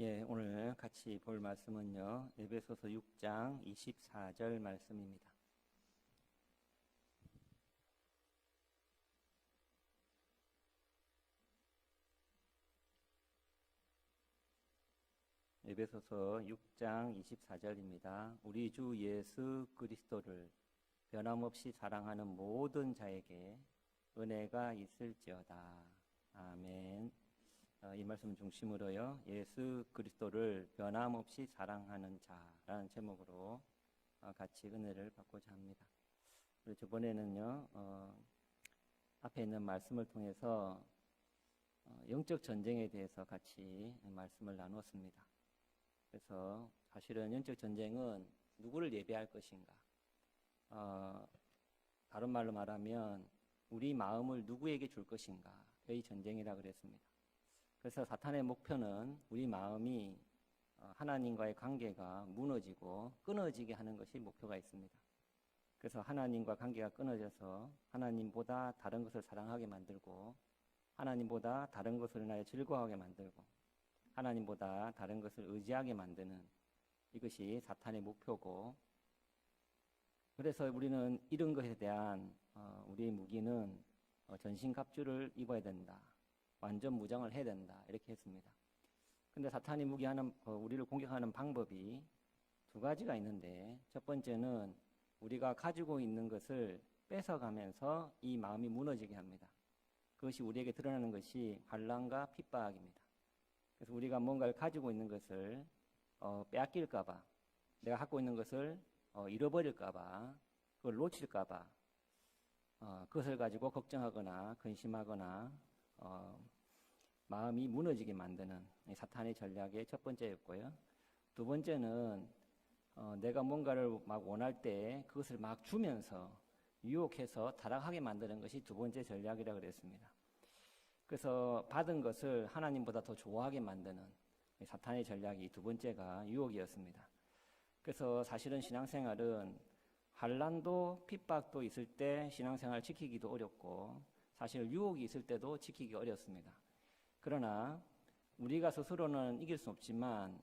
오늘 같이 볼 말씀은요, 에베소서 6장 24절 말씀입니다. 에베소서 6장 24절입니다. 우리 주 예수 그리스도를 변함없이 사랑하는 모든 자에게 은혜가 있을지어다. 아멘. 이 말씀 중심으로요, 예수 그리스도를 변함없이 사랑하는 자라는 제목으로 같이 은혜를 받고자 합니다. 그리고 저번에는요, 앞에 있는 말씀을 통해서 영적 전쟁에 대해서 같이 말씀을 나누었습니다. 그래서 사실은 영적 전쟁은 누구를 예배할 것인가, 다른 말로 말하면 우리 마음을 누구에게 줄 것인가의 전쟁이라 그랬습니다. 그래서 사탄의 목표는 우리 마음이 하나님과의 관계가 무너지고 끊어지게 하는 것이 목표가 있습니다. 그래서 하나님과 관계가 끊어져서 하나님보다 다른 것을 사랑하게 만들고, 하나님보다 다른 것을 인하여 즐거워하게 만들고, 하나님보다 다른 것을 의지하게 만드는, 이것이 사탄의 목표고, 그래서 우리는 이런 것에 대한 우리의 무기는 전신갑주를 입어야 된다, 완전 무장을 해야 된다, 이렇게 했습니다. 근데 사탄이 우리를 공격하는 방법이 두 가지가 있는데, 첫 번째는 우리가 가지고 있는 것을 뺏어가면서 이 마음이 무너지게 합니다. 그것이 우리에게 드러나는 것이 환난과 핍박입니다. 그래서 우리가 뭔가를 가지고 있는 것을 빼앗길까봐, 내가 갖고 있는 것을 잃어버릴까봐, 그걸 놓칠까봐, 그것을 가지고 걱정하거나 근심하거나 마음이 무너지게 만드는 사탄의 전략의 첫 번째였고요. 두 번째는 내가 뭔가를 막 원할 때 그것을 막 주면서 유혹해서 타락하게 만드는 것이 두 번째 전략이라고 그랬습니다. 그래서 받은 것을 하나님보다 더 좋아하게 만드는 사탄의 전략이 두 번째가 유혹이었습니다. 그래서 사실은 신앙생활은 환난도 핍박도 있을 때 신앙생활을 지키기도 어렵고, 사실 유혹이 있을 때도 지키기 어렵습니다. 그러나 우리가 스스로는 이길 수 없지만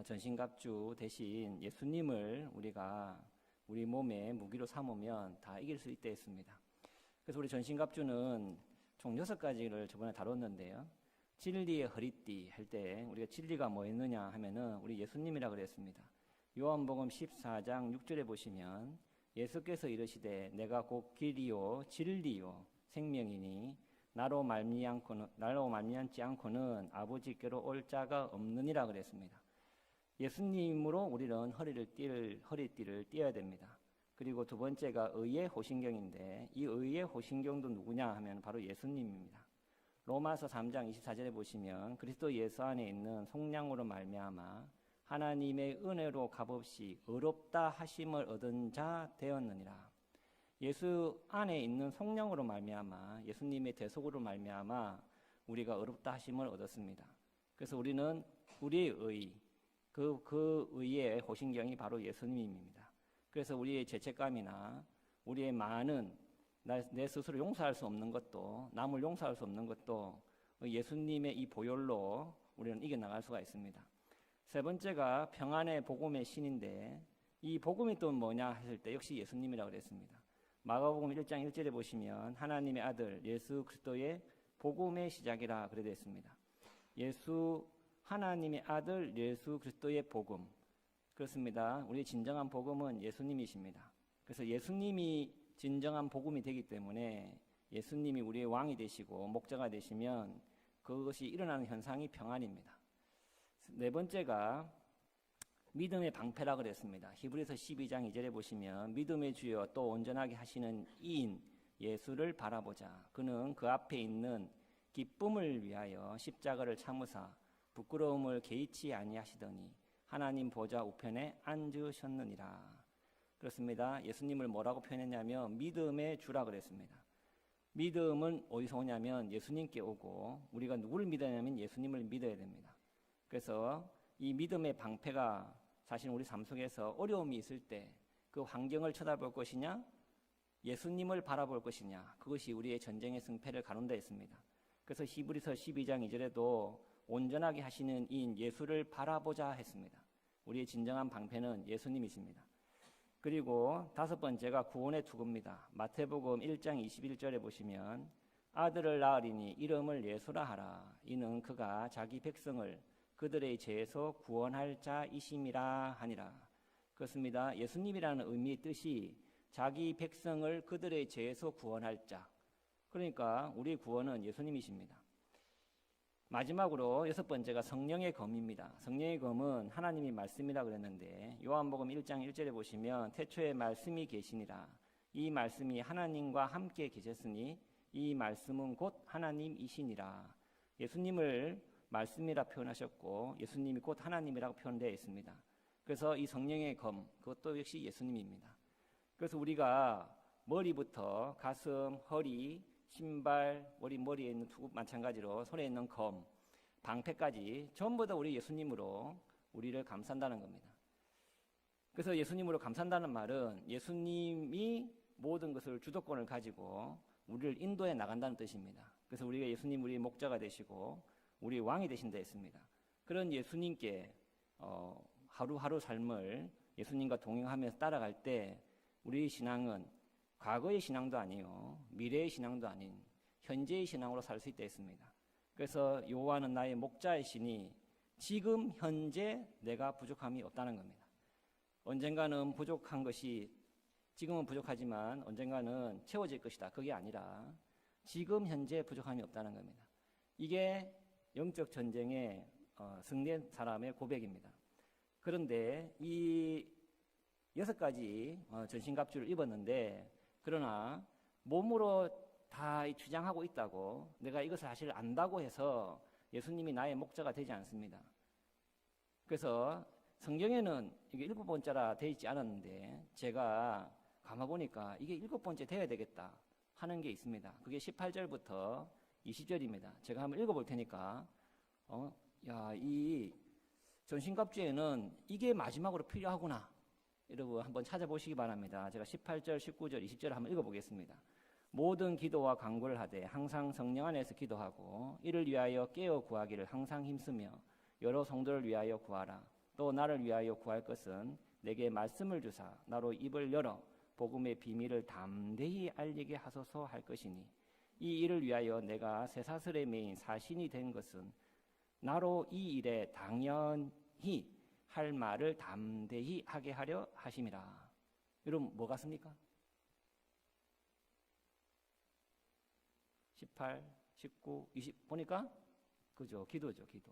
전신갑주 대신 예수님을 우리가 우리 몸에 무기로 삼으면 다 이길 수 있다 했습니다. 그래서 우리 전신갑주는 총 6가지를 저번에 다뤘는데요, 진리의 허리띠 할 때 우리가 진리가 뭐였느냐 하면은 우리 예수님이라 그랬습니다. 요한복음 14장 6절에 보시면 예수께서 이르시되 내가 곧 길이요 진리요 생명이니 나로 말미암지 않고는 아버지께로 올 자가 없느니라 그랬습니다. 예수님으로 우리는 허리띠를 띠어야 됩니다. 그리고 두 번째가 의의 호신경인데, 이 의의 호신경도 누구냐 하면 바로 예수님입니다. 로마서 3장 24절에 보시면 그리스도 예수 안에 있는 속량으로 말미암아 하나님의 은혜로 값없이 의롭다 하심을 얻은 자 되었느니라. 예수 안에 있는 속량으로 말미암아, 예수님의 대속으로 말미암아 우리가 의롭다 하심을 얻었습니다. 그래서 우리는 우리의 의, 그 의의 호신경이 바로 예수님입니다. 그래서 우리의 죄책감이나 우리의 많은 내 스스로 용서할 수 없는 것도, 남을 용서할 수 없는 것도 예수님의 이 보혈로 우리는 이겨나갈 수가 있습니다. 세 번째가 평안의 복음의 신인데, 이 복음이 또 뭐냐 했을 때 역시 예수님이라고 그랬습니다. 마가복음 1장 1절에 보시면 하나님의 아들 예수 그리스도의 복음의 시작이라 그래 되어 있습니다. 하나님의 아들 예수 그리스도의 복음, 그렇습니다. 우리의 진정한 복음은 예수님이십니다. 그래서 예수님이 진정한 복음이 되기 때문에 예수님이 우리의 왕이 되시고 목자가 되시면 그것이 일어나는 현상이 평안입니다. 네 번째가 믿음의 방패라 그랬습니다. 히브리서 12장 2절에 보시면 믿음의 주여 또 온전하게 하시는 이인 예수를 바라보자. 그는 그 앞에 있는 기쁨을 위하여 십자가를 참으사 부끄러움을 개의치 아니하시더니 하나님 보좌 우편에 앉으셨느니라. 그렇습니다. 예수님을 뭐라고 표현했냐면 믿음의 주라 그랬습니다. 믿음은 어디서 오냐면 예수님께 오고, 우리가 누구를 믿어야 하냐면 예수님을 믿어야 됩니다. 그래서 이 믿음의 방패가 사실 우리 삶 속에서 어려움이 있을 때 그 환경을 쳐다볼 것이냐, 예수님을 바라볼 것이냐, 그것이 우리의 전쟁의 승패를 가른다 했습니다. 그래서 히브리서 12장 2절에도 온전하게 하시는 이인 예수를 바라보자 했습니다. 우리의 진정한 방패는 예수님이십니다. 그리고 다섯 번째가 구원의 투구입니다. 마태복음 1장 21절에 보시면 아들을 낳으리니 이름을 예수라 하라. 이는 그가 자기 백성을 그들의 죄에서 구원할 자이심이라 하니라. 그렇습니다. 예수님이라는 의미의 뜻이 자기 백성을 그들의 죄에서 구원할 자. 그러니까 우리의 구원은 예수님이십니다. 마지막으로 여섯 번째가 성령의 검입니다. 성령의 검은 하나님이 말씀이라 그랬는데 요한복음 1장 1절에 보시면 태초에 말씀이 계시니라. 이 말씀이 하나님과 함께 계셨으니 이 말씀은 곧 하나님이시니라. 예수님을 말씀이라 표현하셨고 예수님이 곧 하나님이라고 표현되어 있습니다. 그래서 이 성령의 검, 그것도 역시 예수님입니다. 그래서 우리가 머리부터 가슴, 허리, 신발, 우리 머리에 있는 투구 마찬가지로 손에 있는 검, 방패까지 전부 다 우리 예수님으로 우리를 감싼다는 겁니다. 그래서 예수님으로 감싼다는 말은 예수님이 모든 것을 주도권을 가지고 우리를 인도해 나간다는 뜻입니다. 그래서 우리가 예수님 우리의 목자가 되시고 우리의 왕이 되신다 했습니다. 그런 예수님께 하루하루 삶을 예수님과 동행하면서 따라갈 때 우리의 신앙은 과거의 신앙도 아니요 미래의 신앙도 아닌 현재의 신앙으로 살 수 있다 했습니다. 그래서 여호와는 나의 목자이시니 지금 현재 내가 부족함이 없다는 겁니다. 언젠가는 부족한 것이 지금은 부족하지만 언젠가는 채워질 것이다. 그게 아니라 지금 현재 부족함이 없다는 겁니다. 이게 영적 전쟁에 승리한 사람의 고백입니다. 그런데 이 6가지 전신갑주를 입었는데 그러나 몸으로 다 주장하고 있다고 내가 이것을 사실 안다고 해서 예수님이 나의 목자가 되지 않습니다. 그래서 성경에는 이게 7번째라 되어 있지 않았는데 제가 감아보니까 이게 7번째 되어야 되겠다 하는 게 있습니다. 그게 18절부터 20절입니다. 제가 한번 읽어볼 테니까 이 전신갑주에는 이게 마지막으로 필요하구나 여러분 한번 찾아보시기 바랍니다. 제가 18절, 19절, 20절을 한번 읽어보겠습니다. 모든 기도와 간구를 하되 항상 성령 안에서 기도하고 이를 위하여 깨어 구하기를 항상 힘쓰며 여러 성도를 위하여 구하라. 또 나를 위하여 구할 것은 내게 말씀을 주사 나로 입을 열어 복음의 비밀을 담대히 알리게 하소서 할 것이니 이 일을 위하여 내가 쇠사슬에 매인 사신이 된 것은 나로 이 일에 당연히 할 말을 담대히 하게 하려 하심이라. 여러분 뭐 같습니까? 18, 19, 20 보니까 그죠? 기도죠, 기도.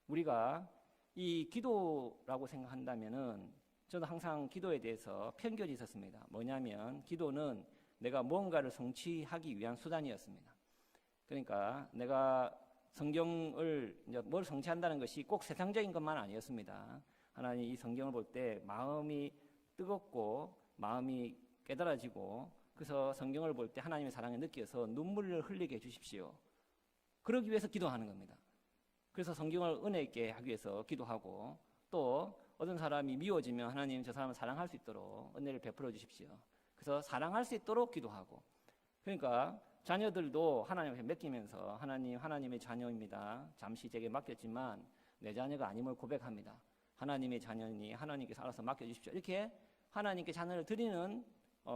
우리가 이 기도라고 생각한다면은 저는 항상 기도에 대해서 편견이 있었습니다. 뭐냐면 기도는 내가 뭔가를 성취하기 위한 수단이었습니다. 그러니까 내가 성경을 이제 뭘 성취한다는 것이 꼭 세상적인 것만 아니었습니다. 하나님 이 성경을 볼 때 마음이 뜨겁고 마음이 깨달아지고 그래서 성경을 볼 때 하나님의 사랑을 느껴서 눈물을 흘리게 해주십시오. 그러기 위해서 기도하는 겁니다. 그래서 성경을 은혜 있게 하기 위해서 기도하고 또 어떤 사람이 미워지면 하나님 저 사람을 사랑할 수 있도록 은혜를 베풀어 주십시오. 그래서 사랑할 수 있도록 기도하고 그러니까 자녀들도 하나님 앞에 맡기면서 하나님, 하나님의 자녀입니다. 잠시 제게 맡겼지만 내 자녀가 아님을 고백합니다. 하나님의 자녀니 하나님께서 알아서 맡겨주십시오. 이렇게 하나님께 자녀를 드리는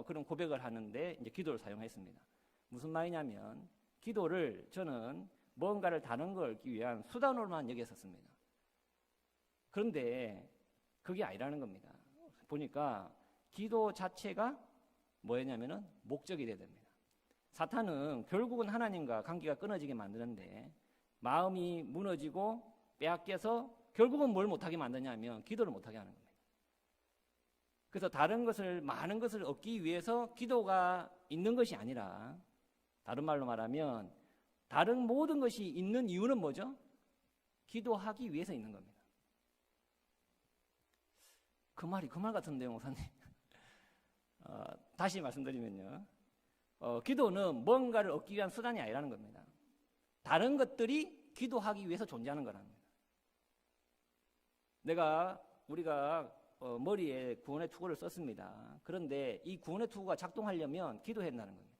그런 고백을 하는데 이제 기도를 사용했습니다. 무슨 말이냐면 기도를 저는 뭔가를 다른 걸 얻기 위한 수단으로만 여겼었습니다. 그런데 그게 아니라는 겁니다. 보니까 기도 자체가 뭐였냐면은 목적이 돼야 됩니다. 사탄은 결국은 하나님과 관계가 끊어지게 만드는데 마음이 무너지고 빼앗겨서 결국은 뭘 못하게 만드냐면 기도를 못하게 하는 겁니다. 그래서 다른 것을 많은 것을 얻기 위해서 기도가 있는 것이 아니라 다른 말로 말하면 다른 모든 것이 있는 이유는 뭐죠? 기도하기 위해서 있는 겁니다. 그 말 같은데요, 목사님. 다시 말씀드리면요. 기도는 뭔가를 얻기 위한 수단이 아니라는 겁니다. 다른 것들이 기도하기 위해서 존재하는 거라는 겁니다. 우리가 머리에 구원의 투구를 썼습니다. 그런데 이 구원의 투구가 작동하려면 기도해야 한다는 겁니다.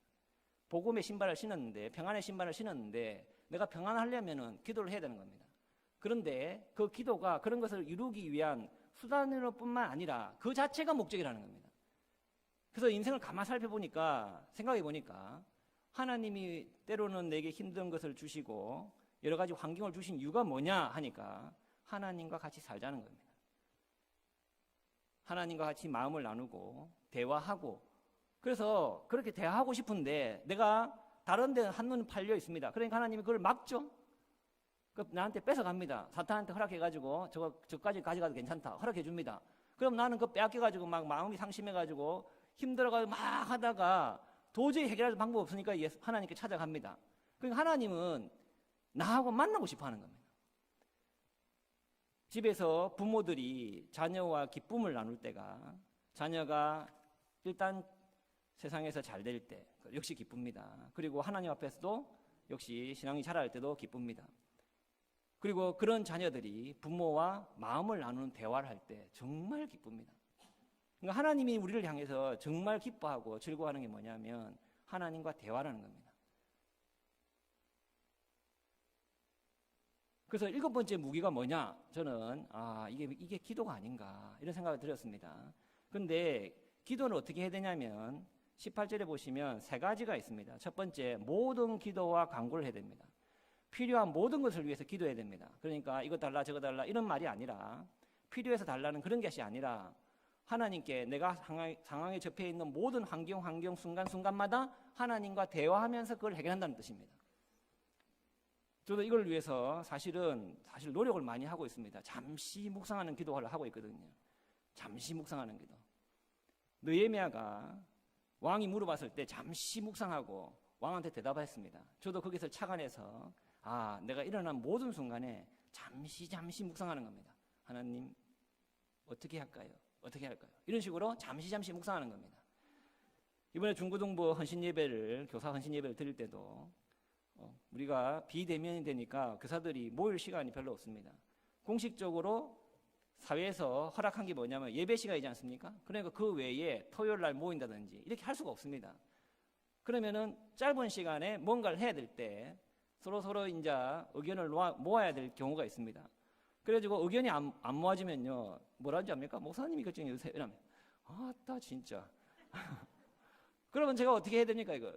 복음의 신발을 신었는데 평안의 신발을 신었는데 내가 평안하려면은 기도를 해야 되는 겁니다. 그런데 그 기도가 그런 것을 이루기 위한 수단으로 뿐만 아니라 그 자체가 목적이라는 겁니다. 그래서 인생을 가만 살펴보니까, 생각해 보니까 하나님이 때로는 내게 힘든 것을 주시고 여러 가지 환경을 주신 이유가 뭐냐 하니까 하나님과 같이 살자는 겁니다. 하나님과 같이 마음을 나누고 대화하고, 그래서 그렇게 대화하고 싶은데 내가 다른 데 한눈 팔려 있습니다. 그러니까 하나님이 그걸 막죠. 나한테 뺏어갑니다. 사탄한테 허락해가지고 저까지 가져가도 괜찮다 허락해 줍니다. 그럼 나는 그거 빼앗겨가지고 막 마음이 상심해가지고 힘들어가지고 막 하다가 도저히 해결할 방법 없으니까 하나님께 찾아갑니다. 그러니까 하나님은 나하고 만나고 싶어 하는 겁니다. 집에서 부모들이 자녀와 기쁨을 나눌 때가, 자녀가 일단 세상에서 잘 될 때 역시 기쁩니다. 그리고 하나님 앞에서도 역시 신앙이 자랄 때도 기쁩니다. 그리고 그런 자녀들이 부모와 마음을 나누는 대화를 할 때 정말 기쁩니다. 그러니까 하나님이 우리를 향해서 정말 기뻐하고 즐거워하는 게 뭐냐면 하나님과 대화라는 겁니다. 그래서 7번째 무기가 뭐냐? 저는 이게 기도가 아닌가 이런 생각을 드렸습니다. 그런데 기도는 어떻게 해야 되냐면 18절에 보시면 3가지가 있습니다. 첫 번째, 모든 기도와 간구를 해야 됩니다. 필요한 모든 것을 위해서 기도해야 됩니다. 그러니까 이거 달라 저거 달라 이런 말이 아니라, 필요해서 달라는 그런 것이 아니라 하나님께 내가 상황에 접해 있는 모든 환경 순간순간마다 하나님과 대화하면서 그걸 해결한다는 뜻입니다. 저도 이걸 위해서 사실 노력을 많이 하고 있습니다. 잠시 묵상하는 기도를 하고 있거든요. 잠시 묵상하는 기도. 느헤미야가 왕이 물어봤을 때 잠시 묵상하고 왕한테 대답했습니다. 저도 거기서 착안해서 내가 일어난 모든 순간에 잠시 묵상하는 겁니다. 하나님 어떻게 할까요? 어떻게 할까요? 이런 식으로 잠시 묵상하는 겁니다. 이번에 중고등부 교사 헌신 예배를 드릴 때도 우리가 비대면이 되니까 교사들이 모일 시간이 별로 없습니다. 공식적으로 사회에서 허락한 게 뭐냐면 예배 시간이지 않습니까? 그러니까 그 외에 토요일 날 모인다든지 이렇게 할 수가 없습니다. 그러면은 짧은 시간에 뭔가를 해야 될 때 서로 이제 의견을 모아야 될 경우가 있습니다. 그래가지고 의견이 안 모아지면요, 뭐라는지 압니까? 목사님이 결정해 주세요. 이러면 진짜. 그러면 제가 어떻게 해야 됩니까? 이거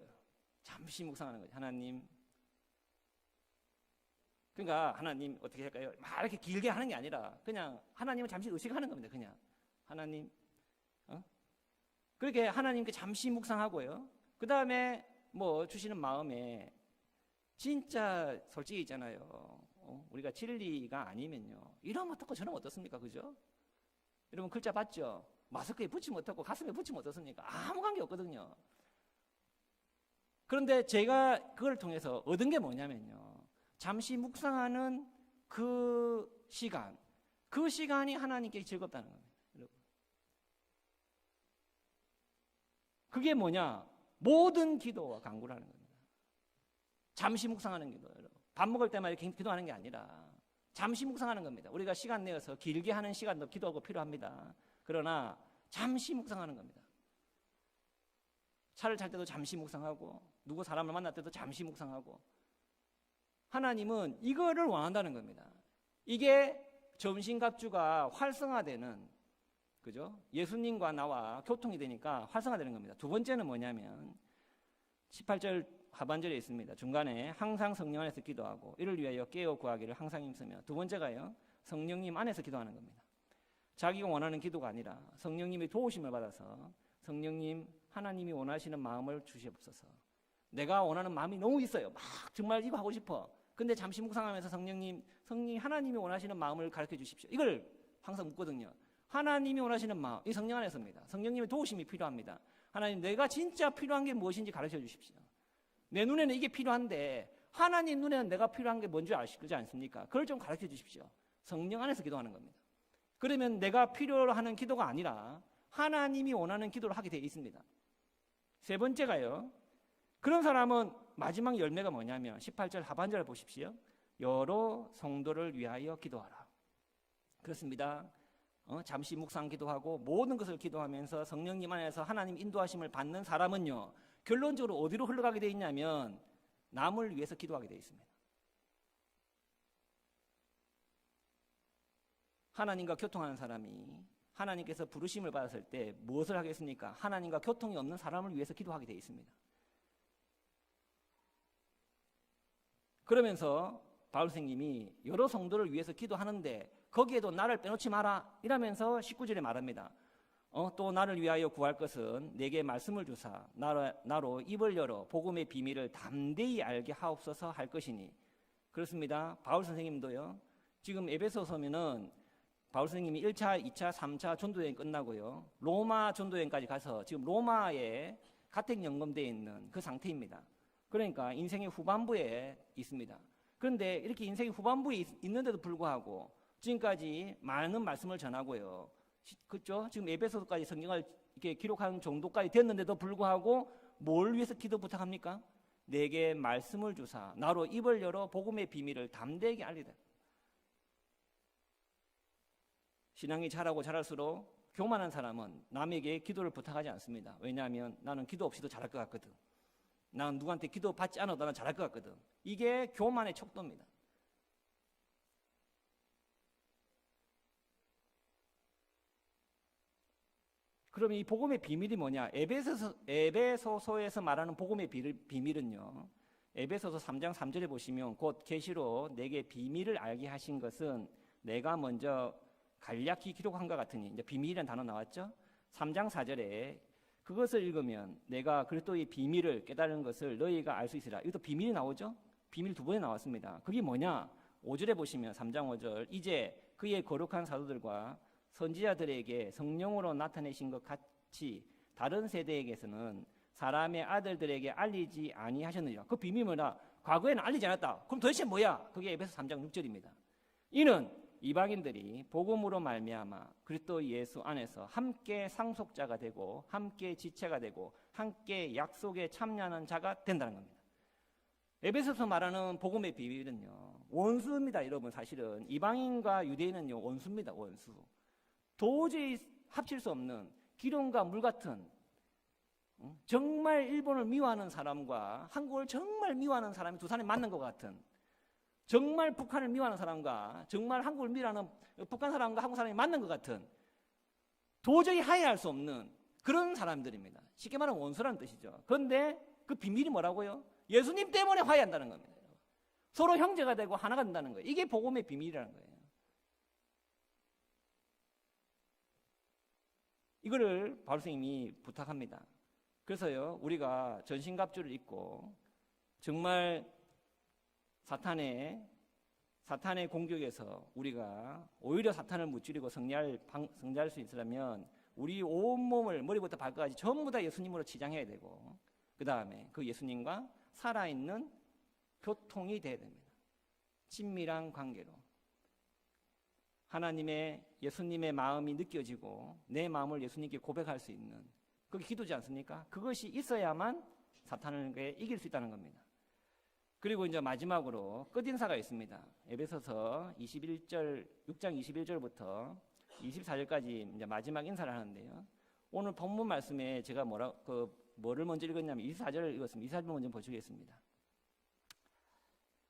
잠시 묵상하는 거죠. 하나님. 그러니까 하나님 어떻게 할까요? 막 이렇게 길게 하는 게 아니라 그냥 하나님을 잠시 의식하는 겁니다. 그냥 하나님. 그렇게 하나님께 잠시 묵상하고요. 그 다음에 뭐 주시는 마음에 진짜 솔직히 있잖아요. 우리가 진리가 아니면요, 이러면 어떻고 저러면 어떻습니까? 그죠? 여러분 글자 봤죠? 마스크에 붙이면 어떻고 가슴에 붙이면 어떻습니까? 아무 관계 없거든요. 그런데 제가 그걸 통해서 얻은 게 뭐냐면요, 잠시 묵상하는 그 시간이 하나님께 즐겁다는 겁니다. 여러분. 그게 뭐냐? 모든 기도와 간구라는 겁니다. 잠시 묵상하는 기도. 여러분. 밥 먹을 때만 이렇게 기도하는 게 아니라 잠시 묵상하는 겁니다. 우리가 시간 내어서 길게 하는 시간도 기도하고 필요합니다. 그러나 잠시 묵상하는 겁니다. 차를 탈 때도 잠시 묵상하고, 누구 사람을 만날 때도 잠시 묵상하고. 하나님은 이거를 원한다는 겁니다. 이게 점심갑주가 활성화되는, 그죠? 예수님과 나와 교통이 되니까 활성화되는 겁니다. 두 번째는 뭐냐면 18절 하반절에 있습니다. 중간에 항상 성령 안에서 기도하고 이를 위하여 깨어 구하기를 항상 힘쓰며, 두 번째가요, 성령님 안에서 기도하는 겁니다. 자기가 원하는 기도가 아니라 성령님의 도우심을 받아서 성령님, 하나님이 원하시는 마음을 주시옵소서. 내가 원하는 마음이 너무 있어요. 막 정말 이거 하고 싶어. 근데 잠시 묵상하면서 성령님 하나님이 원하시는 마음을 가르쳐 주십시오. 이걸 항상 묻거든요. 하나님이 원하시는 마음, 이 성령 안에서입니다. 성령님의 도우심이 필요합니다. 하나님, 내가 진짜 필요한 게 무엇인지 가르쳐 주십시오. 내 눈에는 이게 필요한데 하나님 눈에는 내가 필요한 게 뭔지 아시지 않습니까? 그걸 좀 가르쳐 주십시오. 성령 안에서 기도하는 겁니다. 그러면 내가 필요로 하는 기도가 아니라 하나님이 원하는 기도를 하게 되어 있습니다. 세 번째가요, 그런 사람은 마지막 열매가 뭐냐면 18절 하반절을 보십시오. 여러 성도를 위하여 기도하라. 그렇습니다. 잠시 묵상 기도하고 모든 것을 기도하면서 성령님 안에서 하나님 인도하심을 받는 사람은요, 결론적으로 어디로 흘러가게 되어 있냐면 남을 위해서 기도하게 되어 있습니다. 하나님과 교통하는 사람이 하나님께서 부르심을 받았을 때 무엇을 하겠습니까? 하나님과 교통이 없는 사람을 위해서 기도하게 되어 있습니다. 그러면서 바울 선생님이 여러 성도를 위해서 기도하는데 거기에도 나를 빼놓지 마라 이러면서 19절에 말합니다. 또 나를 위하여 구할 것은 내게 말씀을 주사 나로 입을 열어 복음의 비밀을 담대히 알게 하옵소서 할 것이니. 그렇습니다. 바울 선생님도요. 지금 에베소서면은 바울 선생님이 1차, 2차, 3차 전도여행 끝나고요. 로마 전도여행까지 가서 지금 로마에 가택 연금되어 있는 그 상태입니다. 그러니까 인생의 후반부에 있습니다. 그런데 이렇게 인생의 후반부에 있는데도 불구하고 지금까지 많은 말씀을 전하고요. 그렇죠? 지금 에베소서까지 성경을 이렇게 기록하는 정도까지 됐는데도 불구하고 뭘 위해서 기도 부탁합니까? 내게 말씀을 주사 나로 입을 열어 복음의 비밀을 담대하게 알리다. 신앙이 자라고 자랄수록 교만한 사람은 남에게 기도를 부탁하지 않습니다. 왜냐하면 나는 기도 없이도 잘할 것 같거든. 나는 누구한테 기도 받지 않아도 나는 잘할 것 같거든. 이게 교만의 척도입니다. 그럼 이 복음의 비밀이 뭐냐? 에베소서에서 말하는 복음의 비밀은요. 에베소서 3장 3절에 보시면 곧 계시로 내게 비밀을 알게 하신 것은 내가 먼저 간략히 기록한 것 같으니, 이제 비밀이라는 단어 나왔죠? 3장 4절에 그것을 읽으면 내가 그리스도의 비밀을 깨달은 것을 너희가 알 수 있으라. 이것도 비밀이 나오죠? 비밀 두 번에 나왔습니다. 그게 뭐냐? 5절에 보시면 3장 5절 이제 그의 거룩한 사도들과 선지자들에게 성령으로 나타내신 것 같이 다른 세대에게서는 사람의 아들들에게 알리지 아니하셨느니라. 그 비밀이 뭐냐? 과거에는 알리지 않았다. 그럼 도대체 뭐야? 그게 에베소 3장 6절입니다. 이는 이방인들이 복음으로 말미암아 그리스도 예수 안에서 함께 상속자가 되고 함께 지체가 되고 함께 약속에 참여하는 자가 된다는 겁니다. 에베소서 말하는 복음의 비밀은요, 원수입니다. 여러분, 사실은 이방인과 유대인은요 원수입니다. 원수. 도저히 합칠 수 없는 기름과 물 같은, 정말 일본을 미워하는 사람과 한국을 정말 미워하는 사람이 두 사람이 만난 것 같은, 정말 북한을 미워하는 사람과 정말 한국을 미워하는 북한 사람과 한국 사람이 만난 것 같은, 도저히 화해할 수 없는 그런 사람들입니다. 쉽게 말하면 원수라는 뜻이죠. 그런데 그 비밀이 뭐라고요? 예수님 때문에 화해한다는 겁니다. 서로 형제가 되고 하나가 된다는 거예요. 이게 복음의 비밀이라는 거예요. 이거를 바울 선생님이 부탁합니다. 그래서요, 우리가 전신갑주를 입고 정말 사탄의 공격에서 우리가 오히려 사탄을 무찌르고 승리할 수 있으려면 우리 온몸을 머리부터 발끝까지 전부 다 예수님으로 치장해야 되고, 그 다음에 그 예수님과 살아있는 교통이 돼야 됩니다. 친밀한 관계로 하나님의 예수님의 마음이 느껴지고 내 마음을 예수님께 고백할 수 있는, 그게 기도지 않습니까? 그것이 있어야만 사탄을 이길 수 있다는 겁니다. 그리고 이제 마지막으로 끝인사가 있습니다. 에베소서 6장 21절부터 24절까지 이제 마지막 인사를 하는데요. 오늘 본문 말씀에 제가 뭐를 먼저 읽었냐면 24절을 읽었습니다. 24절 먼저 보시겠습니다.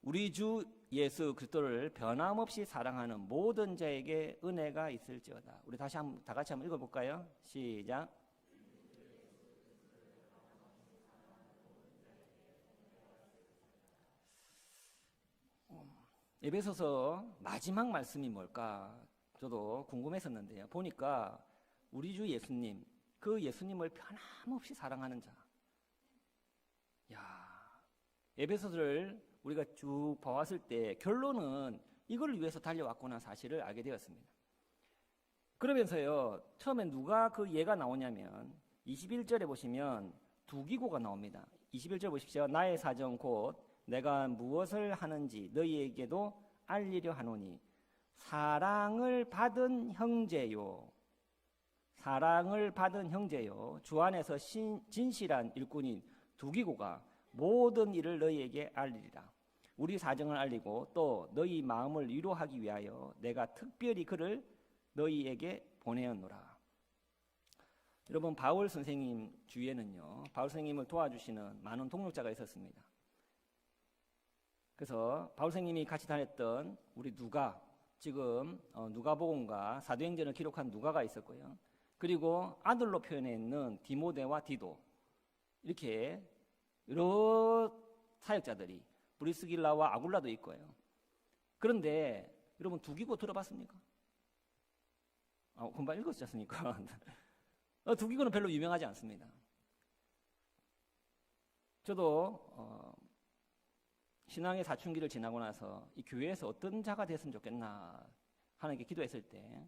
우리 주 예수 그리스도를 변함없이 사랑하는 모든 자에게 은혜가 있을지어다. 우리 다 같이 한번 읽어볼까요? 시작. 에베소서 마지막 말씀이 뭘까 저도 궁금했었는데요. 보니까 우리 주 예수님, 그 예수님을 변함없이 사랑하는 자. 에베소서를 우리가 쭉 봐왔을 때 결론은 이걸 위해서 달려왔구나 사실을 알게 되었습니다. 그러면서요, 처음에 누가 그 예가 나오냐면 21절에 보시면 두 기고가 나옵니다. 21절 보십시오. 나의 사정 곧 내가 무엇을 하는지 너희에게도 알리려 하노니 사랑을 받은 형제요 주 안에서 진실한 일꾼인 두 기고가 모든 일을 너희에게 알리리라. 우리 사정을 알리고 또 너희 마음을 위로하기 위하여 내가 특별히 그를 너희에게 보내었노라. 여러분, 바울 선생님 주위에는요, 바울 선생님을 도와주시는 많은 동력자가 있었습니다. 그래서 바울 선생님이 같이 다녔던 우리 누가, 지금 누가복음과 사도행전을 기록한 누가가 있었고요. 그리고 아들로 표현해 있는 디모데와 디도, 이렇게 여러 사역자들이, 브리스길라와 아굴라도 있고요. 그런데 여러분 두기고 들어봤습니까? 금방 읽었지 않습니까? 두기고는 별로 유명하지 않습니다. 저도 신앙의 사춘기를 지나고 나서 이 교회에서 어떤 자가 됐으면 좋겠나 하나님께 기도했을 때,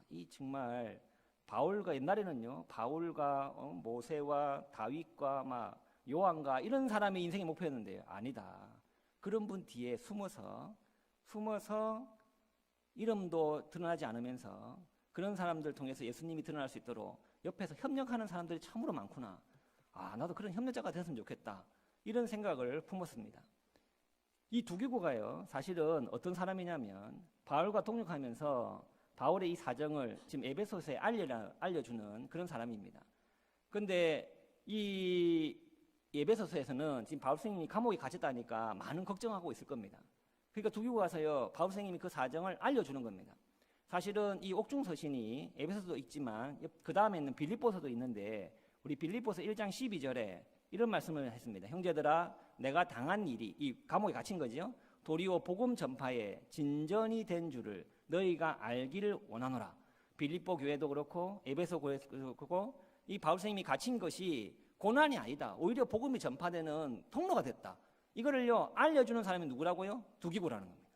이 정말 바울과, 옛날에는요 바울과 모세와 다윗과 막 요한과 이런 사람의 인생의 목표였는데요, 아니다. 그런 분 뒤에 숨어서 이름도 드러나지 않으면서 그런 사람들 통해서 예수님이 드러날 수 있도록 옆에서 협력하는 사람들이 참으로 많구나. 나도 그런 협력자가 됐으면 좋겠다. 이런 생각을 품었습니다. 이 두기고가요, 사실은 어떤 사람이냐면 바울과 동역하면서 바울의 이 사정을 지금 에베소서에 알려주는 그런 사람입니다. 그런데 이 에베소서에서는 지금 바울 선생님이 감옥에 갇혔다니까 많은 걱정하고 있을 겁니다. 그러니까 두기고 가서요, 바울 선생님이 그 사정을 알려주는 겁니다. 사실은 이 옥중서신이 에베소서도 있지만 그 다음에 있는 빌립보서도 있는데, 우리 빌립보서 1장 12절에 이런 말씀을 했습니다. 형제들아, 내가 당한 일이, 이 감옥에 갇힌 거죠, 도리어 복음 전파에 진전이 된 줄을 너희가 알기를 원하노라. 빌립보 교회도 그렇고 에베소 교회도 그렇고 이 바울 선생님이 갇힌 것이 고난이 아니다, 오히려 복음이 전파되는 통로가 됐다. 이거를요 알려주는 사람이 누구라고요? 두기고라는 겁니다.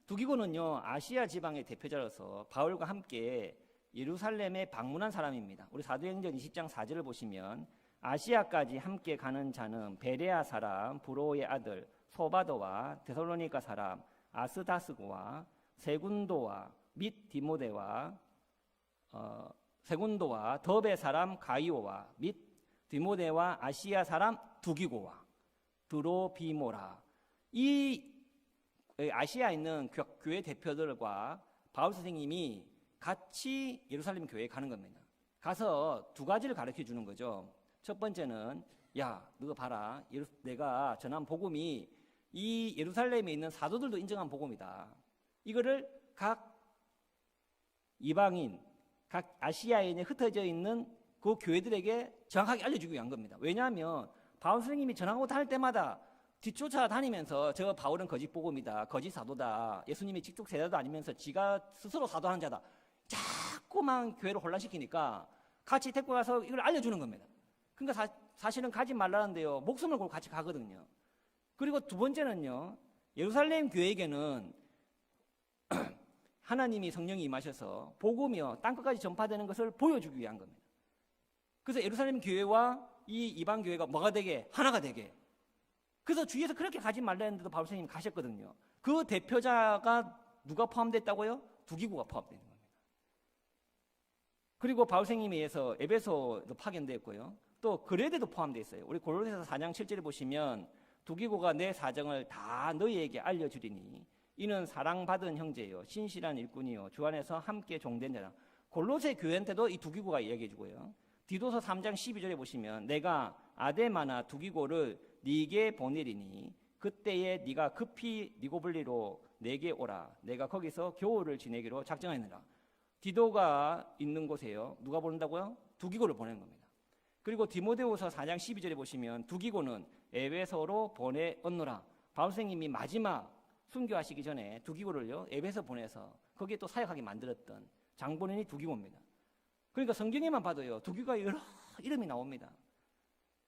두기고는요 아시아 지방의 대표자로서 바울과 함께 예루살렘에 방문한 사람입니다. 우리 사도행전 20장 4절을 보시면, 아시아까지 함께 가는 자는 베레아 사람 브로의 아들 소바도와 데살로니가 사람 아스다스고와 세군도와 및 디모데와 세군도와 더베 사람 가이오와 및 디모데와 아시아 사람 두기고와 드로비모라. 이 아시아에 있는 교회 대표들과 바울 선생님이 같이 예루살렘 교회에 가는 겁니다. 가서 두 가지를 가르쳐 주는 거죠. 첫 번째는, 야, 너가 봐라, 내가 전한 복음이 이 예루살렘에 있는 사도들도 인정한 복음이다. 이거를 각 이방인, 각 아시아에 흩어져 있는 그 교회들에게 정확하게 알려주기 위한 겁니다. 왜냐하면 바울 선생님이 전하고 다닐 때마다 뒤쫓아 다니면서 저 바울은 거짓 복음이다, 거짓 사도다, 예수님이 직접 제자도 아니면서 지가 스스로 사도하는 자다, 자꾸만 교회를 혼란시키니까 같이 데리고 가서 이걸 알려주는 겁니다. 그러니까 사실은 가지 말라는데요, 목숨을 걸고 같이 가거든요. 그리고 두 번째는요, 예루살렘 교회에게는 하나님이 성령이 임하셔서 복음이요 땅끝까지 전파되는 것을 보여주기 위한 겁니다. 그래서 예루살렘 교회와 이 이방 교회가 뭐가 되게? 하나가 되게. 그래서 주위에서 그렇게 가지 말라 했는데도 바울 선생님이 가셨거든요. 그 대표자가 누가 포함됐다고요? 두기고가 포함되는 겁니다. 그리고 바울 선생님에 의해서 에베소도 파견됐고요, 또 그레데도 포함되어 있어요. 우리 골로새서 4장 7절에 보시면, 두기고가 내 사정을 다 너희에게 알려주리니 이는 사랑받은 형제요 신실한 일꾼이요 주 안에서 함께 종된 자라. 골로새 교회한테도 이 두기고가 이야기해 주고요. 디도서 3장 12절에 보시면, 내가 아데마나 두기고를 네게 보내리니 그때에 네가 급히 니고블리로 내게 오라. 내가 거기서 겨울을 지내기로 작정하느라. 디도가 있는 곳에요, 누가 보낸다고요? 두기고를 보내는 겁니다. 그리고 디모데후서 4장 12절에 보시면, 두기고는 에베소로 보내었노라. 바울 선생님이 마지막 순교하시기 전에 두기고를요 에베소 보내서 거기에 또 사역하게 만들었던 장본인이 두기고입니다. 그러니까 성경에만 봐도요 두기고가 여러 이름이 나옵니다.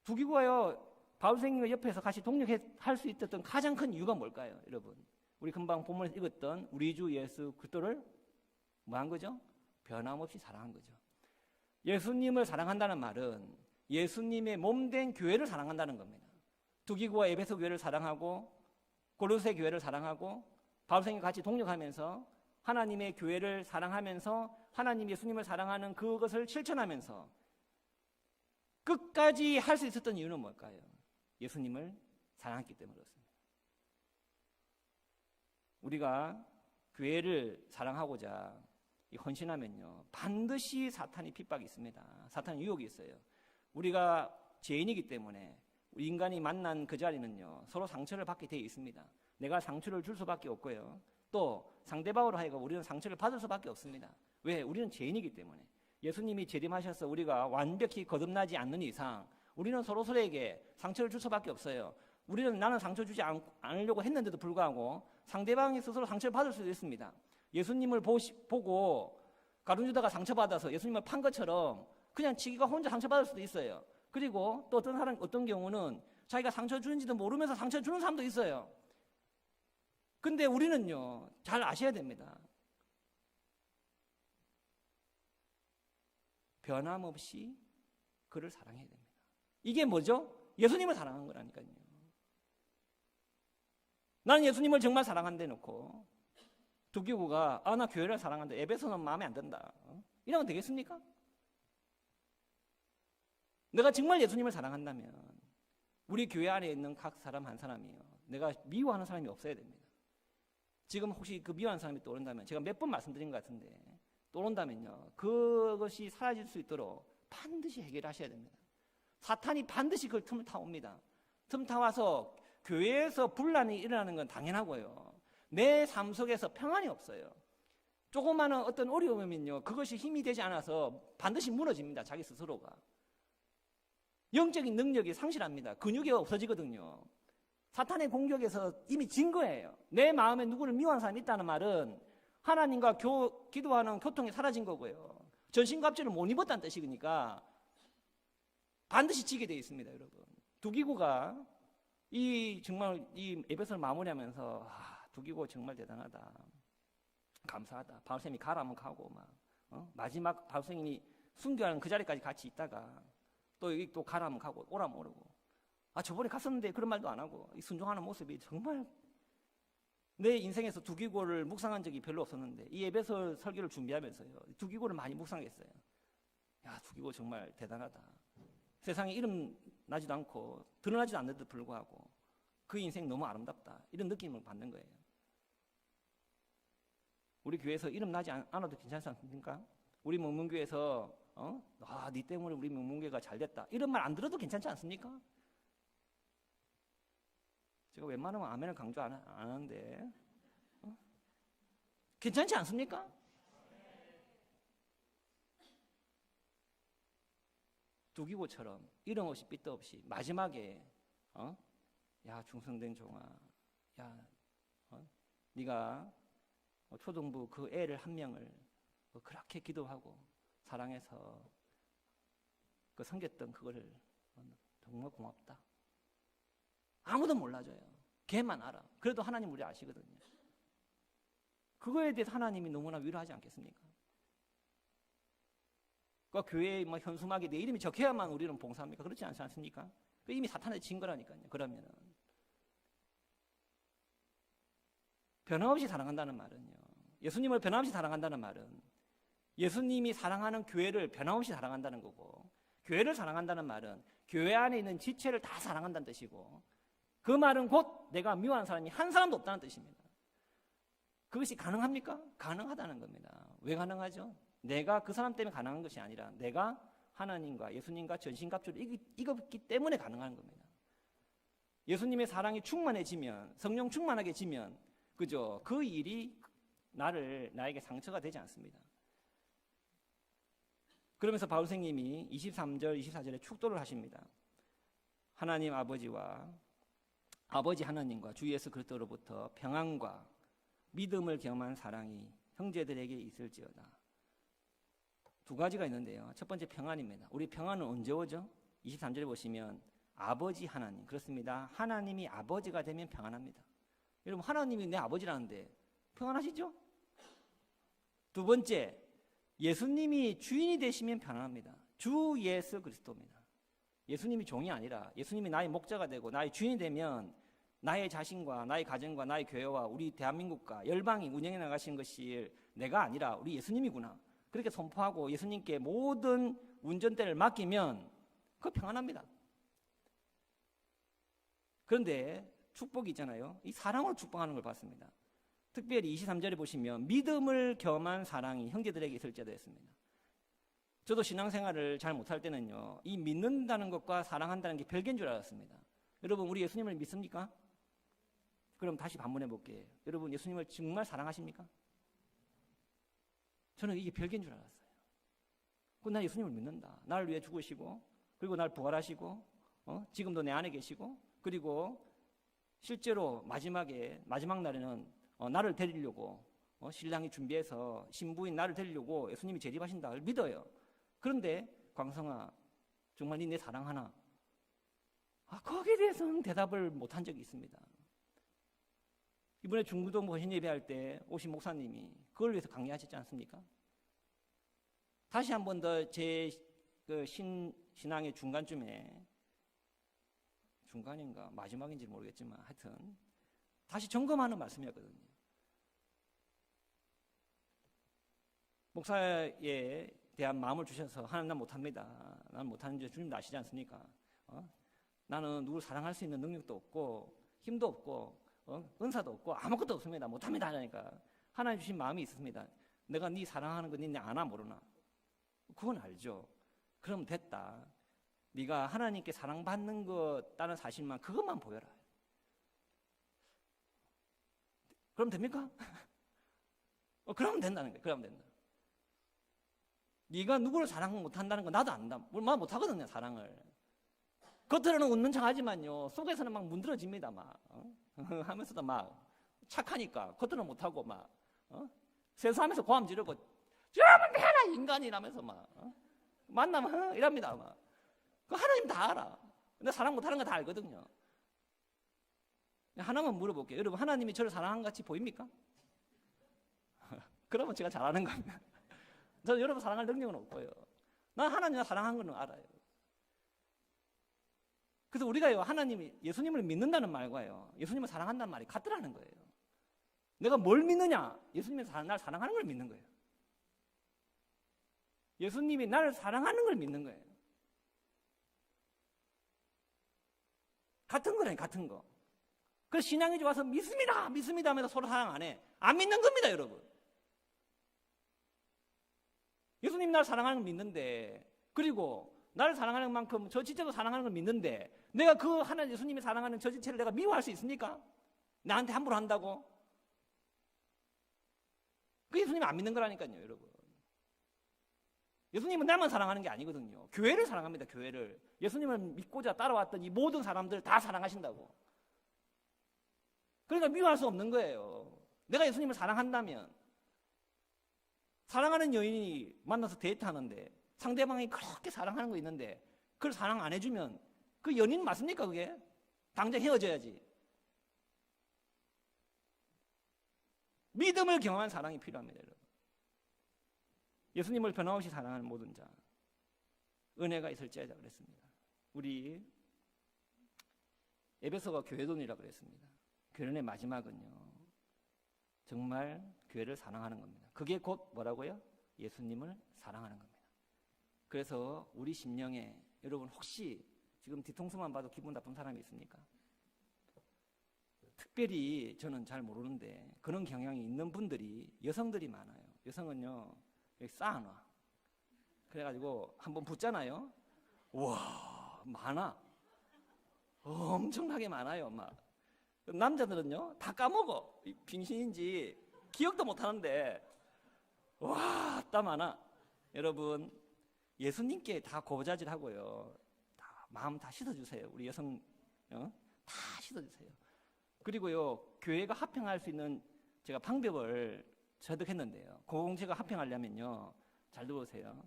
두기고가요 바울 선생님과 옆에서 같이 동력할 수 있었던 가장 큰 이유가 뭘까요, 여러분? 우리 금방 본문에서 읽었던 우리 주 예수 그리스도를 뭐 한 거죠? 변함없이 사랑한 거죠. 예수님을 사랑한다는 말은 예수님의 몸된 교회를 사랑한다는 겁니다. 두기고와 에베소 교회를 사랑하고 골로새 교회를 사랑하고 바울 선생님과 같이 동력하면서 하나님의 교회를 사랑하면서 하나님 예수님을 사랑하는 그것을 실천하면서 끝까지 할 수 있었던 이유는 뭘까요? 예수님을 사랑했기 때문에 그렇습니다. 우리가 교회를 사랑하고자 헌신하면요 반드시 사탄이 핍박이 있습니다. 사탄의 유혹이 있어요. 우리가 죄인이기 때문에 인간이 만난 그 자리는요 서로 상처를 받게 되어 있습니다. 내가 상처를 줄 수밖에 없고요, 또 상대방으로 하여금 우리는 상처를 받을 수밖에 없습니다. 왜? 우리는 죄인이기 때문에. 예수님이 재림하셔서 우리가 완벽히 거듭나지 않는 이상 우리는 서로서로에게 상처를 줄 수밖에 없어요. 우리는 나는 상처 주지 않으려고 했는데도 불구하고 상대방이 스스로 상처를 받을 수도 있습니다. 예수님을 보고 가룟유다가 상처받아서 예수님을 판 것처럼 그냥 지가 혼자 상처받을 수도 있어요. 그리고 또 어떤 경우는 자기가 상처 주는지도 모르면서 상처 주는 사람도 있어요. 근데 우리는요, 잘 아셔야 됩니다. 변함없이 그를 사랑해야 됩니다. 이게 뭐죠? 예수님을 사랑한 거라니까요. 나는 예수님을 정말 사랑한대 놓고 두기고가 나 교회를 사랑한다. 에베소는 마음에 안 든다. 이러면 되겠습니까? 내가 정말 예수님을 사랑한다면 우리 교회 안에 있는 각 사람 한 사람이요, 내가 미워하는 사람이 없어야 됩니다. 지금 혹시 그 미워하는 사람이 떠오른다면 제가 몇 번 말씀드린 것 같은데 떠오른다면요, 그것이 사라질 수 있도록 반드시 해결하셔야 됩니다. 사탄이 반드시 그걸 틈을 타옵니다. 틈 타와서 교회에서 분란이 일어나는 건 당연하고요, 내 삶 속에서 평안이 없어요. 조그마한 어떤 어려움이면요, 그것이 힘이 되지 않아서 반드시 무너집니다. 자기 스스로가. 영적인 능력이 상실합니다. 근육이 없어지거든요. 사탄의 공격에서 이미 진 거예요. 내 마음에 누구를 미워하는 사람이 있다는 말은 하나님과 기도하는 교통이 사라진 거고요, 전신갑주를 못 입었다는 뜻이니까 반드시 지게 되어 있습니다. 여러분, 두기고가 정말 이 에베소를 마무리하면서 두기고 정말 대단하다, 감사하다. 바울쌤이 가라면 가고 마지막 바울쌤이 순교하는 그 자리까지 같이 있다가 또 가라면 가고 오라면 오르고, 저번에 갔었는데 그런 말도 안 하고 이 순종하는 모습이 정말 내 인생에서 두기고를 묵상한 적이 별로 없었는데 이 에베소 설교를 준비하면서요, 두기고를 많이 묵상했어요. 야, 두기고 정말 대단하다. 세상에 이름 나지도 않고 드러나지도 않는데도 불구하고 그 인생 너무 아름답다, 이런 느낌을 받는 거예요. 우리 교회에서 이름 나지 않아도 괜찮지 않습니까? 우리 명문교회에서 네 때문에 우리 명문교회가 잘 됐다, 이런 말 안 들어도 괜찮지 않습니까? 제가 웬만하면 아멘을 강조 안 하는데 괜찮지 않습니까? 두기고처럼 이름 없이 삐뚤 없이 마지막에 야, 중성된 종아, 야, 네가 초등부 그 애를 한 명을 그렇게 기도하고 사랑해서 섬겼던 그거를 정말 고맙다. 아무도 몰라줘요. 걔만 알아. 그래도 하나님 우리 아시거든요. 그거에 대해서 하나님이 너무나 위로하지 않겠습니까? 그러니까 교회에 현수막에 내 이름이 적혀야만 우리는 봉사합니까? 그렇지 않지 않습니까? 이미 사탄에 진 거라니까요. 그러면은 변함없이 사랑한다는 말은요, 예수님을 변함없이 사랑한다는 말은 예수님이 사랑하는 교회를 변함없이 사랑한다는 거고, 교회를 사랑한다는 말은 교회 안에 있는 지체를 다 사랑한다는 뜻이고, 그 말은 곧 내가 미워하는 사람이 한 사람도 없다는 뜻입니다. 그것이 가능합니까? 가능하다는 겁니다. 왜 가능하죠? 내가 그 사람 때문에 가능한 것이 아니라 내가 하나님과 예수님과 전신갑주를 이겼기 때문에 가능한 겁니다. 예수님의 사랑이 충만해지면, 성령 충만하게 지면 그죠? 그 일이 나에게 상처가 되지 않습니다. 그러면서 바울생님이 23절, 24절에 축도를 하십니다. 하나님 아버지 하나님과 주 예수 그리스도로부터 평안과 믿음을 겸한 사랑이 형제들에게 있을지어다. 두 가지가 있는데요. 첫 번째 평안입니다. 우리 평안은 언제 오죠? 23절에 보시면 아버지 하나님, 그렇습니다. 하나님이 아버지가 되면 평안합니다. 여러분, 하나님이 내 아버지라는데 평안하시죠? 두 번째, 예수님이 주인이 되시면 평안합니다. 주 예수 그리스도입니다. 예수님이 종이 아니라 예수님이 나의 목자가 되고 나의 주인이 되면 나의 자신과 나의 가정과 나의 교회와 우리 대한민국과 열방이 운영해 나가시는 것이 내가 아니라 우리 예수님이구나, 그렇게 선포하고 예수님께 모든 운전대를 맡기면 그거 평안합니다. 그런데 축복이 있잖아요. 이 사랑으로 축복하는 걸 봤습니다. 특별히 23절에 보시면 믿음을 겸한 사랑이 형제들에게 있을지어다 했습니다. 저도 신앙생활을 잘 못할 때는요, 이 믿는다는 것과 사랑한다는 게 별개인 줄 알았습니다. 여러분, 우리 예수님을 믿습니까? 그럼 다시 반문해 볼게요. 여러분, 예수님을 정말 사랑하십니까? 저는 이게 별개인 줄 알았어요. 난 예수님을 믿는다. 나를 위해 죽으시고, 그리고 날 부활하시고, 지금도 내 안에 계시고, 그리고 실제로 마지막 날에는 나를 데리려고 신랑이 준비해서 신부인 나를 데리려고 예수님이 재림하신다. 믿어요. 그런데 광성아, 정말 니 내 사랑하나? 거기에 대해서는 대답을 못한 적이 있습니다. 이번에 중구동 헌신 예배할 때 오신 목사님이 그걸 위해서 강의하셨지 않습니까? 다시 한 번 더 제 신앙의 중간인가 마지막인지 모르겠지만 하여튼 다시 점검하는 말씀이었거든요. 목사에 대한 마음을 주셔서 하나님 난 못합니다. 난 못하는 줄 주님도 아시지 않습니까? 나는 누구를 사랑할 수 있는 능력도 없고 힘도 없고 은사도 없고 아무것도 없습니다. 못합니다 하니까 하나님 주신 마음이 있습니다. 내가 네 사랑하는 거 니네 아나 모르나? 그건 알죠. 그럼 됐다. 네가 하나님께 사랑받는 것다는 사실만 그것만 보여라. 그럼 됩니까? 그러면 된다는 거예요. 그러면 된다. 네가 누구를 사랑 못한다는 거 나도 안다. 막 못하거든요, 사랑을. 겉으로는 웃는 척하지만요, 속에서는 막 문드러집니다, 막 하면서도 막 착하니까 겉으로는 못하고 막 세수하면서 고함 지르고 저러면 되나 인간이라면서 막 만나면 이랍니다. 막 하나님 다 알아. 근데 사랑 못하는 거 다 알거든요. 하나만 물어볼게요. 여러분, 하나님이 저를 사랑한 것 같이 보입니까? 그러면 제가 잘하는 겁니다. 저는 여러분 사랑할 능력은 없고요. 난 하나님을 사랑한 건 알아요. 그래서 우리가요, 예수님을 믿는다는 말과요, 예수님을 사랑한다는 말이 같더라는 거예요. 내가 뭘 믿느냐? 예수님이 날 사랑하는 걸 믿는 거예요. 예수님이 나를 사랑하는 걸 믿는 거예요. 같은 거라니, 같은 거. 그래서 신앙이 좋아서 믿습니다, 믿습니다 하면서 서로 사랑 안 해. 안 믿는 겁니다, 여러분. 예수님 나를 사랑하는 걸 믿는데, 그리고 나를 사랑하는 만큼 저 지체도 사랑하는 걸 믿는데, 내가 그 하나님 예수님이 사랑하는 저 지체를 내가 미워할 수 있습니까? 나한테 함부로 한다고? 그 예수님이 안 믿는 거라니까요, 여러분. 예수님은 나만 사랑하는 게 아니거든요. 교회를 사랑합니다, 교회를. 예수님을 믿고자 따라왔던 이 모든 사람들 다 사랑하신다고. 그러니까 미워할 수 없는 거예요. 내가 예수님을 사랑한다면, 사랑하는 여인이 만나서 데이트하는데 상대방이 그렇게 사랑하는 거 있는데 그걸 사랑 안 해주면 그 연인 맞습니까, 그게? 당장 헤어져야지. 믿음을 경험한 사랑이 필요합니다, 여러분. 예수님을 변함없이 사랑하는 모든 자, 은혜가 있을지어다 그랬습니다. 우리 에베소가 교회돈이라고 그랬습니다. 교련의 마지막은요, 정말 교회를 사랑하는 겁니다. 그게 곧 뭐라고요? 예수님을 사랑하는 겁니다. 그래서 우리 심령에, 여러분 혹시 지금 뒤통수만 봐도 기분 나쁜 사람이 있습니까? 특별히 저는 잘 모르는데 그런 경향이 있는 분들이 여성들이 많아요. 여성은요, 여기 쌓아놔. 그래가지고 한번 붙잖아요. 와, 많아. 엄청나게 많아요, 막. 남자들은요, 다 까먹어. 빙신인지 기억도 못 하는데, 와, 딱 많아. 여러분, 예수님께 다 고자질 하고요. 다 마음 다 씻어주세요. 우리 여성, 다 씻어주세요. 그리고요, 교회가 합평할 수 있는 제가 방법을 터득했는데요. 공동체가 합평하려면요, 잘 들어보세요.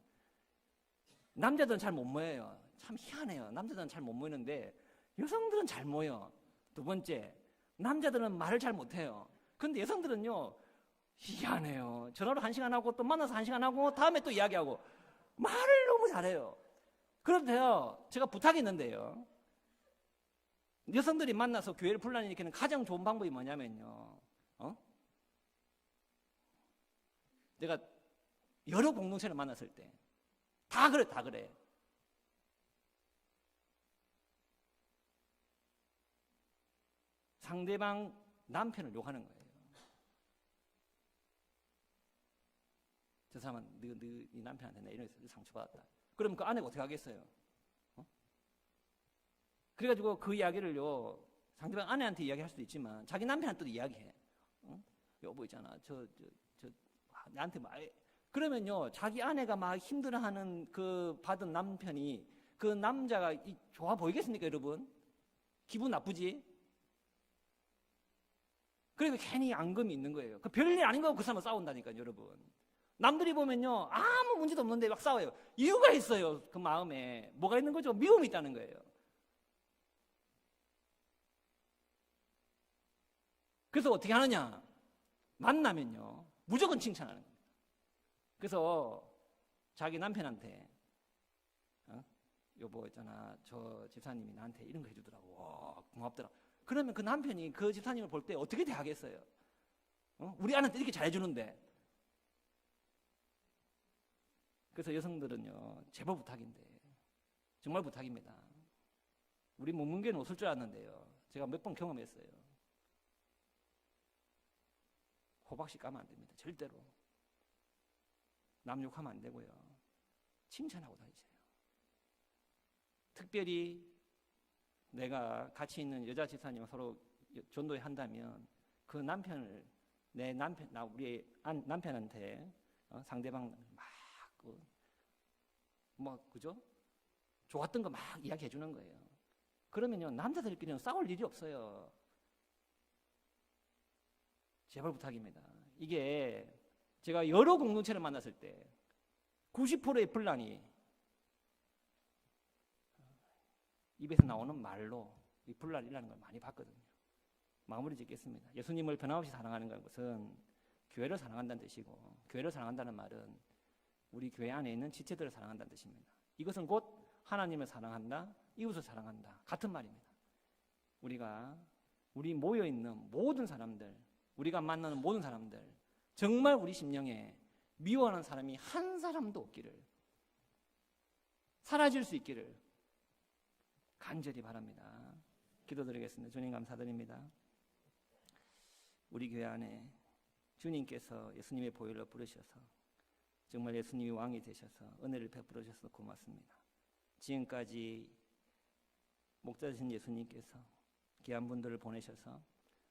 남자들은 잘 못 모여요. 참 희한해요. 남자들은 잘 못 모이는데 여성들은 잘 모여. 두 번째, 남자들은 말을 잘 못해요. 근데 여성들은요, 희한해요. 전화로 1시간 하고 또 만나서 1시간 하고 다음에 또 이야기하고 말을 너무 잘해요. 그런데요, 제가 부탁이 있는데요, 여성들이 만나서 교회를 불러일으키는 가장 좋은 방법이 뭐냐면요, 내가 여러 공동체를 만났을 때 다 그래, 다 그래. 상대방 남편을 욕하는 거예요. 저 사람은 네 남편한테 내 이런 상처받았다. 그럼 그 아내가 어떻게 하겠어요? 그래가지고 그 이야기를요, 상대방 아내한테 이야기할 수도 있지만 자기 남편한테도 이야기해. 응? 여보 있잖아. 나한테 말. 그러면요, 자기 아내가 막 힘들어하는 그 받은 남편이 그 남자가 좋아 보이겠습니까, 여러분? 기분 나쁘지? 그리고 괜히 앙금이 있는 거예요. 그 별일 아닌 거고 그 사람은 싸운다니까요, 여러분. 남들이 보면요, 아무 문제도 없는데 막 싸워요. 이유가 있어요, 그 마음에. 뭐가 있는 거죠? 미움이 있다는 거예요. 그래서 어떻게 하느냐? 만나면요, 무조건 칭찬하는 거예요. 그래서 자기 남편한테, 여보 있잖아, 저 집사님이 나한테 이런 거 해주더라고. 와, 고맙더라. 그러면 그 남편이 그 집사님을 볼 때 어떻게 대하겠어요? 우리 아내한테 이렇게 잘해주는데. 그래서 여성들은요, 제발 부탁인데, 정말 부탁입니다. 우리 문문계는 없을 줄 알았는데요, 제가 몇 번 경험했어요. 호박씨 까면 안 됩니다. 절대로. 남 욕하면 안 되고요. 칭찬하고 다니세요. 특별히 내가 같이 있는 여자 집사님과 서로 전도회 한다면 그 남편을 우리 남편한테 상대방 그죠? 좋았던 거 막 이야기해 주는 거예요. 그러면요, 남자들끼리는 싸울 일이 없어요. 제발 부탁입니다. 이게 제가 여러 공동체를 만났을 때 90%의 분란이 입에서 나오는 말로 이 분란이라는 걸 많이 봤거든요. 마무리 짓겠습니다. 예수님을 변함없이 사랑하는 것은 교회를 사랑한다는 뜻이고, 교회를 사랑한다는 말은 우리 교회 안에 있는 지체들을 사랑한다는 뜻입니다. 이것은 곧 하나님을 사랑한다, 이웃을 사랑한다, 같은 말입니다. 우리 모여있는 모든 사람들, 우리가 만나는 모든 사람들, 정말 우리 심령에 미워하는 사람이 한 사람도 없기를, 사라질 수 있기를 간절히 바랍니다. 기도드리겠습니다. 주님 감사드립니다. 우리 교회 안에 주님께서 예수님의 보혈로 부르셔서 정말 예수님이 왕이 되셔서 은혜를 베풀어 주셔서 고맙습니다. 지금까지 목자 되신 예수님께서 귀한 분들을 보내셔서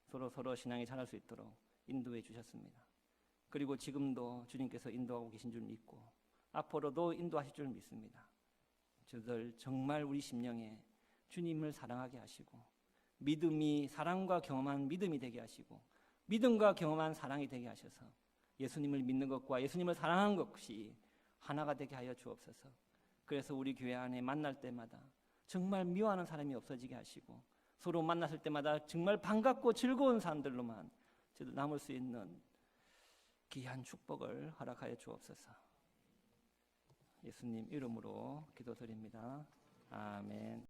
서로 신앙이 자랄 수 있도록 인도해 주셨습니다. 그리고 지금도 주님께서 인도하고 계신 줄 믿고 앞으로도 인도하실 줄 믿습니다. 저들 정말 우리 심령에 주님을 사랑하게 하시고, 사랑과 경험한 믿음이 되게 하시고, 믿음과 경험한 사랑이 되게 하셔서 예수님을 믿는 것과 예수님을 사랑하는 것이 하나가 되게 하여 주옵소서. 그래서 우리 교회 안에 만날 때마다 정말 미워하는 사람이 없어지게 하시고, 서로 만났을 때마다 정말 반갑고 즐거운 사람들로만 저도 남을 수 있는 귀한 축복을 허락하여 주옵소서. 예수님 이름으로 기도드립니다. 아멘.